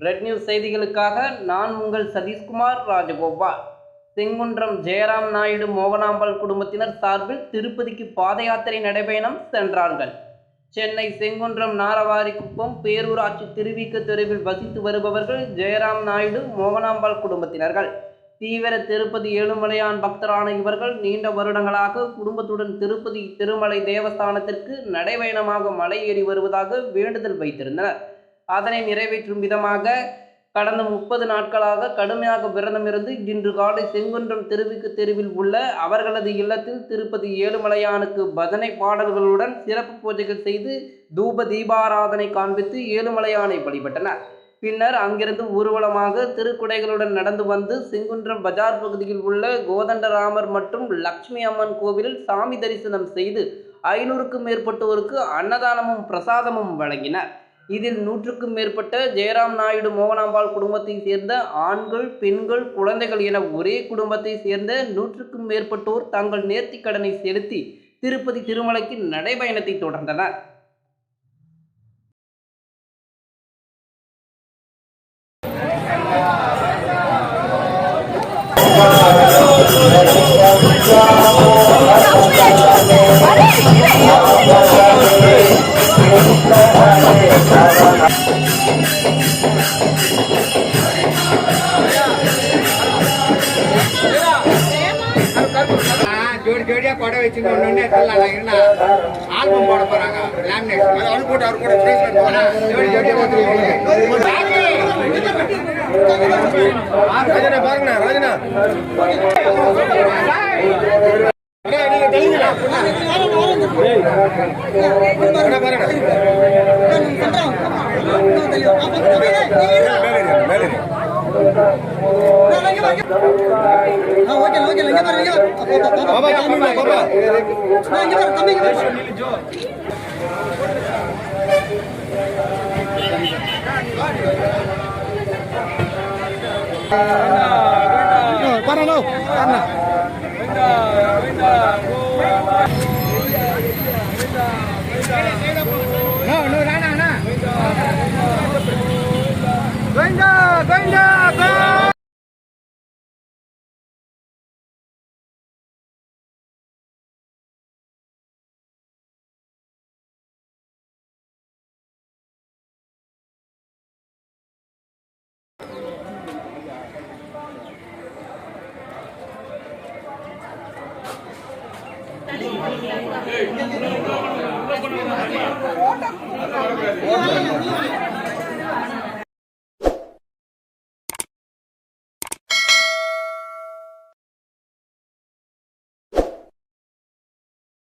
Red news செய்திகளுக்காக நான் உங்கள் சதீஷ்குமார் ராஜகோபால். செங்குன்றம் ஜெயராம் நாயுடு மோகனாம்பாள் குடும்பத்தினர் சார்பில் திருப்பதிக்கு பாத யாத்திரை நடைபயணம் சென்றார்கள். சென்னை செங்குன்றம் நாரவாரிக்குப்பம் பேரூராட்சி திருவிக்க தெருவில் வசித்து வருபவர்கள் ஜெயராம் நாயுடு மோகனாம்பாள் குடும்பத்தினர்கள். தீவிர திருப்பதி ஏழுமலையான் பக்தரான இவர்கள் நீண்ட வருடங்களாக குடும்பத்துடன் திருப்பதி திருமலை தேவஸ்தானத்திற்கு நடைபயணமாக மலை ஏறி வருவதாக வேண்டுதல் வைத்திருந்தனர். அதனை நிறைவேற்றும் விதமாக கடந்த 30 நாட்களாக கடுமையாக விரதமிருந்து இன்று காலை செங்குன்றம் திருவிக்கு தெருவில் உள்ள அவர்களது இல்லத்தில் திருப்பதி ஏழுமலையானுக்கு பஜனை பாடல்களுடன் சிறப்பு பூஜைகள் செய்து தூப தீபாராதனை காண்பித்து ஏழுமலையானை வழிபட்டனர். பின்னர் அங்கிருந்து ஊர்வலமாக திருக்குடைகளுடன் நடந்து வந்து செங்குன்றம் பஜார் பகுதியில் உள்ள கோதண்டராமர் மற்றும் லட்சுமி அம்மன் கோவிலில் சாமி தரிசனம் செய்து 500க்கும் மேற்பட்டோருக்கு அன்னதானமும் பிரசாதமும் வழங்கினர். இதில் 100க்கும் மேற்பட்ட ஜெயராம் நாயுடு மோகனாம்பாள் குடும்பத்தை சேர்ந்த ஆண்கள், பெண்கள், குழந்தைகள் என ஒரே குடும்பத்தை சேர்ந்த 100க்கும் மேற்பட்டோர் தங்கள் நேர்த்திக் கடனை செலுத்தி திருப்பதி திருமலைக்கு நடைபயணத்தை தொடர்ந்தனர். ஜோடியா கொடை வச்சுன்னு ஆல்பம் போட போறாங்க. பாருங்க ராஜனா Hey,